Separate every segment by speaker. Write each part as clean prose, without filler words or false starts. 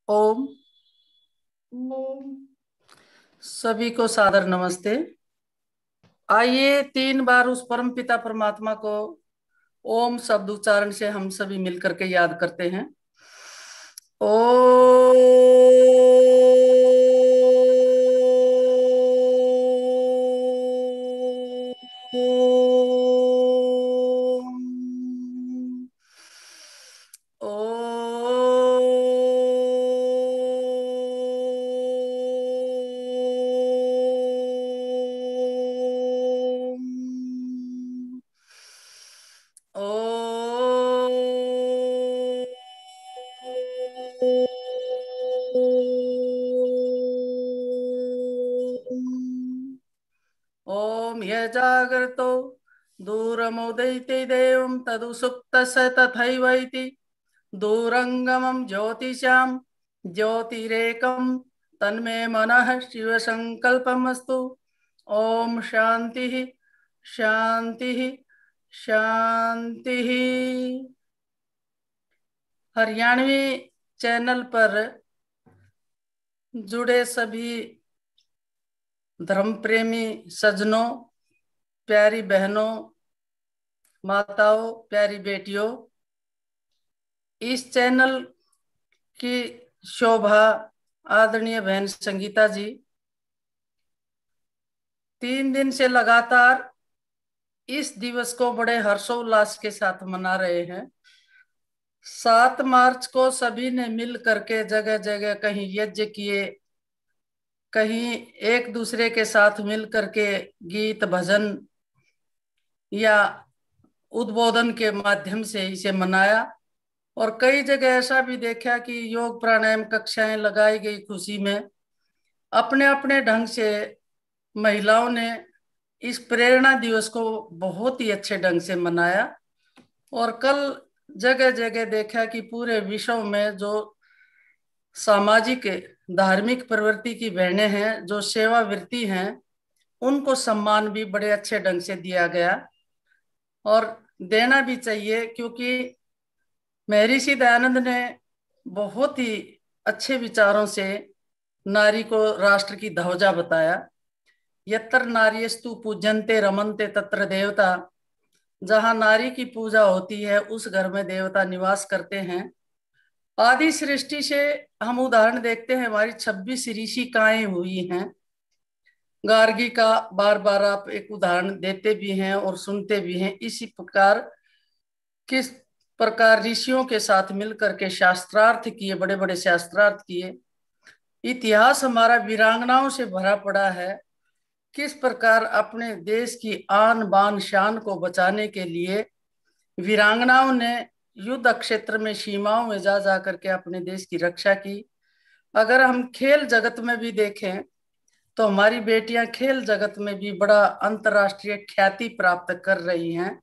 Speaker 1: ओम।
Speaker 2: ओम।
Speaker 1: सभी को सादर नमस्ते। आइए 3 बार उस परम पिता परमात्मा को ओम शब्द उच्चारण से हम सभी मिलकर के याद करते हैं। ओम। ओम यह जागृतो दूरमुदयति देवं तदु सुप्तस्य तथैवैति दूरंगमं ज्योतिषां ज्योतिरेकं तन्मे मनः शिव संकल्पमस्तु। ओम शांति शांति शांति। हरियाणवी चैनल पर जुड़े सभी धर्म प्रेमी सज्जनों, प्यारी बहनों, माताओं, प्यारी बेटियों, इस चैनल की शोभा आदरणीय बहन संगीता जी 3 दिन से लगातार इस दिवस को बड़े हर्षोल्लास के साथ मना रहे हैं। 7 मार्च को सभी ने मिल करके जगह जगह कहीं यज्ञ किए, कहीं एक दूसरे के साथ मिल करके गीत भजन या उद्बोधन के माध्यम से इसे मनाया। और कई जगह ऐसा भी देखा कि योग प्राणायाम कक्षाएं लगाई गई खुशी में। अपने अपने ढंग से महिलाओं ने इस प्रेरणा दिवस को बहुत ही अच्छे ढंग से मनाया। और कल जगह जगह देखा कि पूरे विश्व में जो सामाजिक धार्मिक प्रवृत्ति की बहनें हैं, जो सेवावृत्ति हैं, उनको सम्मान भी बड़े अच्छे ढंग से दिया गया और देना भी चाहिए, क्योंकि महर्षि दयानंद ने बहुत ही अच्छे विचारों से नारी को राष्ट्र की ध्वजा बताया। यत्र नार्यस्तु पूज्यन्ते रमन्ते तत्र देवता। जहां नारी की पूजा होती है उस घर में देवता निवास करते हैं। आदि सृष्टि से हम उदाहरण देखते हैं, हमारी 26 ऋषिकाएं हुई हैं। गार्गी का बार बार आप एक उदाहरण देते भी हैं और सुनते भी हैं। इसी प्रकार किस प्रकार ऋषियों के साथ मिलकर के शास्त्रार्थ किए, बड़े बड़े शास्त्रार्थ किए। इतिहास हमारा वीरांगनाओं से भरा पड़ा है। किस प्रकार अपने देश की आन बान शान को बचाने के लिए वीरांगनाओं ने युद्ध क्षेत्र में सीमाओं में जा जा करके अपने देश की रक्षा की। अगर हम खेल जगत में भी देखें तो हमारी बेटियां खेल जगत में भी बड़ा अंतर्राष्ट्रीय ख्याति प्राप्त कर रही हैं।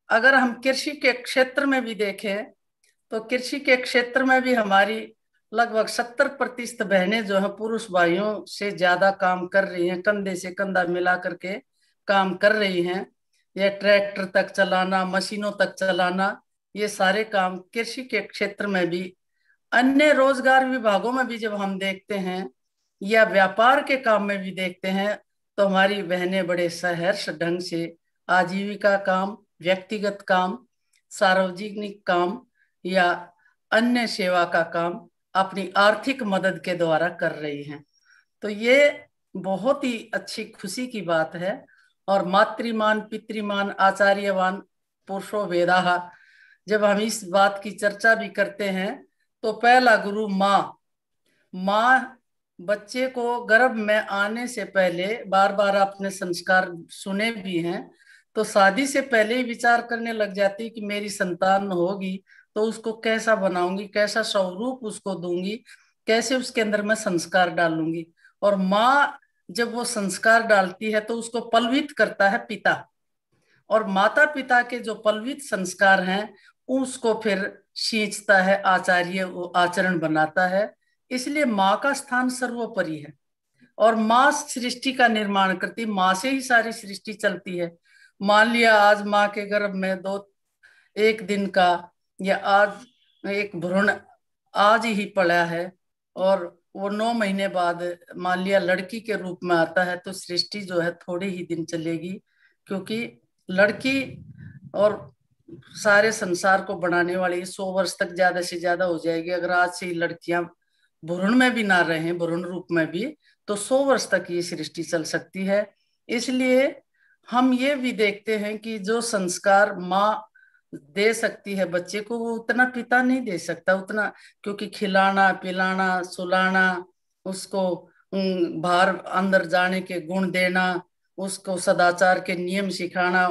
Speaker 1: अगर हम कृषि के क्षेत्र में भी देखें तो कृषि के क्षेत्र में भी हमारी लगभग 70% बहनें जो हैं पुरुष भाइयों से ज्यादा काम कर रही हैं, कंधे से कंधा मिला करके काम कर रही हैं। ये ट्रैक्टर तक चलाना, मशीनों तक चलाना, ये सारे काम कृषि के क्षेत्र में भी, अन्य रोजगार विभागों में भी जब हम देखते हैं या व्यापार के काम में भी देखते हैं तो हमारी बहनें बड़े सहर्ष ढंग से आजीविका काम, व्यक्तिगत काम, सार्वजनिक काम या अन्य सेवा का काम अपनी आर्थिक मदद के द्वारा कर रही हैं। तो ये बहुत ही अच्छी खुशी की बात है। और मातृमान पितृमान आचार्यवान पुरुषो वेदाः, जब हम इस बात की चर्चा भी करते हैं तो पहला गुरु माँ। माँ बच्चे को गर्भ में आने से पहले बार बार आपने संस्कार सुने भी हैं, तो शादी से पहले ही विचार करने लग जाती कि मेरी संतान होगी तो उसको कैसा बनाऊंगी, कैसा स्वरूप उसको दूंगी, कैसे उसके अंदर मैं संस्कार डालूंगी। और माँ जब वो संस्कार डालती है तो उसको पल्वित करता है पिता, और माता पिता के जो पल्वित संस्कार हैं उसको फिर सींचता है आचार्य, वो आचरण बनाता है। इसलिए माँ का स्थान सर्वोपरि है। और माँ सृष्टि का निर्माण करती, माँ से ही सारी सृष्टि चलती है। मान लिया आज माँ के गर्भ में एक दिन का या आज एक भ्रूण आज ही पड़ा है, और वो 9 महीने बाद मान लिया लड़की के रूप में आता है, तो सृष्टि जो है थोड़े ही दिन चलेगी, क्योंकि लड़की और सारे संसार को बनाने वाली 100 वर्ष तक ज्यादा से ज्यादा हो जाएगी। अगर आज से ही लड़कियां भ्रूण में भी ना रहे, भ्रूण रूप में भी, तो 100 वर्ष तक ये सृष्टि चल सकती है। इसलिए हम ये भी देखते हैं कि जो संस्कार माँ दे सकती है बच्चे को, वो उतना पिता नहीं दे सकता उतना, क्योंकि खिलाना पिलाना सुलाना, उसको बाहर अंदर जाने के गुण देना, उसको सदाचार के नियम सिखाना,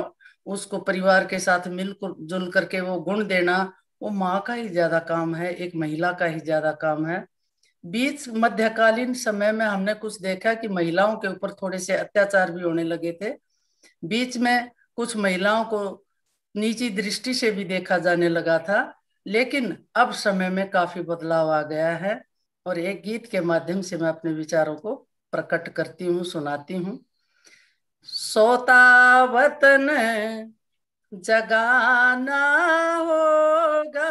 Speaker 1: उसको परिवार के साथ मिलजुल करके वो गुण देना, वो माँ का ही ज्यादा काम है, एक महिला का ही ज्यादा काम है। बीच मध्यकालीन समय में हमने कुछ देखा कि महिलाओं के ऊपर थोड़े से अत्याचार भी होने लगे थे। बीच में कुछ महिलाओं को नीची दृष्टि से भी देखा जाने लगा था, लेकिन अब समय में काफी बदलाव आ गया है। और एक गीत के माध्यम से मैं अपने विचारों को प्रकट करती हूँ, सुनाती हूँ। सोता वतन जगाना होगा,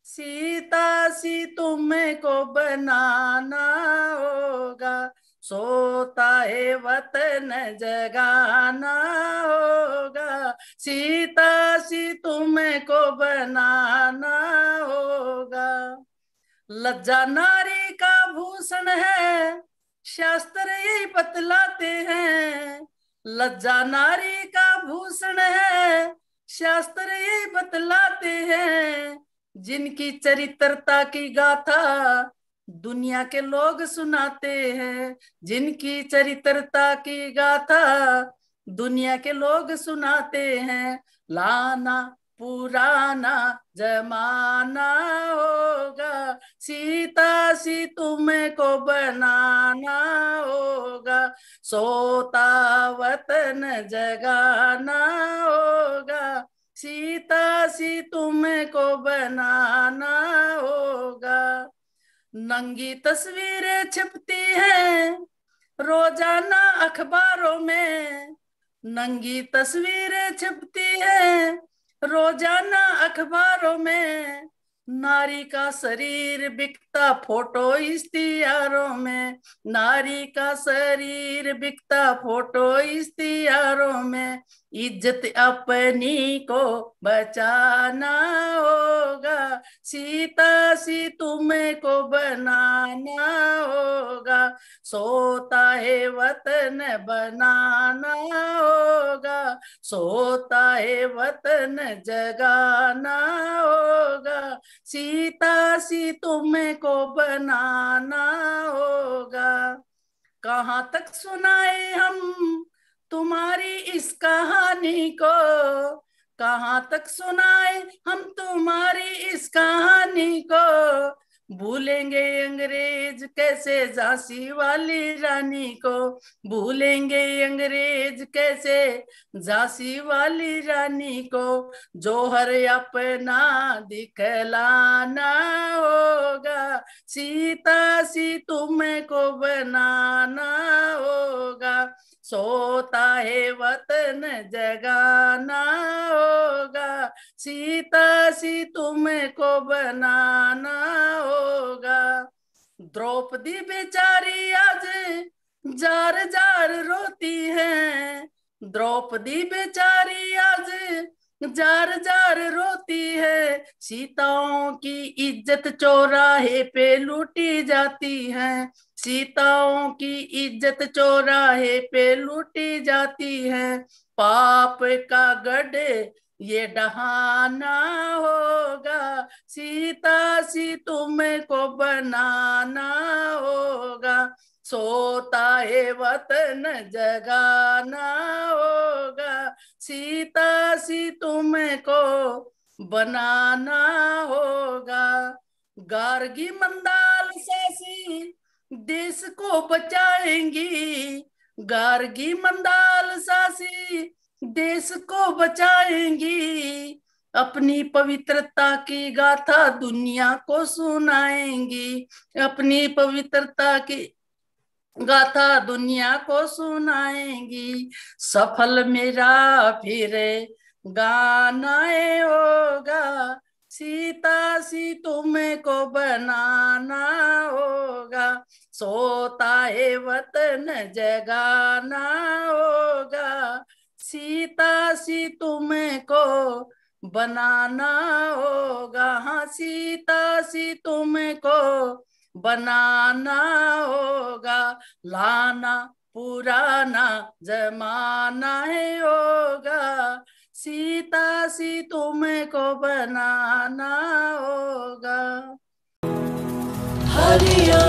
Speaker 1: सीता सी तुमको बनाना होगा, सोता है वतन जगाना होगा, सीता सी तुमको बनाना होगा। लज्जा नारी का भूषण है, शास्त्र यही बतलाते हैं। लज्जा नारी का भूषण है, शास्त्र यही बतलाते हैं। जिनकी चरित्रता की गाथा दुनिया के लोग सुनाते हैं, जिनकी चरित्रता की गाथा दुनिया के लोग सुनाते हैं। लाना पुराना जमाना होगा, सीता सी तुमको बनाना होगा, सोता वतन जगाना होगा, सीता सी तुमको बनाना होगा। नंगी तस्वीरें छपती हैं रोजाना अखबारों में, नंगी तस्वीरें छपती हैं रोजाना अखबारों में। नारी का शरीर बिकता फोटो इश्तिहारों में, नारी का शरीर बिकता फोटो इश्तिहारों में। इज्जत अपनी को बचाना होगा, सीता सी तुमको बनाना होगा, सोता है वतन बनाना होगा, सोता है वतन जगाना होगा, सीता सी तुमको बनाना होगा। कहाँ तक सुनाए हम तुम्हारी इस कहानी को, कहाँ तक सुनाए हम तुम्हारी इस कहानी को। भूलेंगे अंग्रेज कैसे झांसी वाली रानी को, भूलेंगे अंग्रेज कैसे झांसी वाली रानी को। जोहर अपना दिखलाना होगा, सीता सी तुमको बनाना होगा, सोता है वतन जगाना होगा, सीता सी तुमको बनाना होगा। द्रौपदी बेचारी आज जार जार रोती है, द्रौपदी बेचारी आज जार जार रोती है। सीताओं की इज्जत चौराहे पे लूटी जाती है, सीताओं की इज्जत चौराहे पे लूटी जाती है। पाप का गढ़ ये डहाना होगा, सीता सी तुमको बनाना होगा, सोता है वतन जगाना होगा, सीता सी तुमको बनाना होगा। गार्गी मंदाल सासी देश को बचाएंगी, गार्गी मंदाल सासी देश को बचाएंगी। अपनी पवित्रता की गाथा दुनिया को सुनाएंगी, अपनी पवित्रता की गाथा दुनिया को सुनाएंगी। सफल मेरा फिर गाना होगा, सीता सी तुमको बनाना होगा, सोता है वतन जगाना होगा। सीता सी तुमको बनाना होगा, हाँ सीता सी तुमको बनाना होगा। लाना पुराना जमाना है होगा, सीता सी तुमको बनाना होगा। हरिया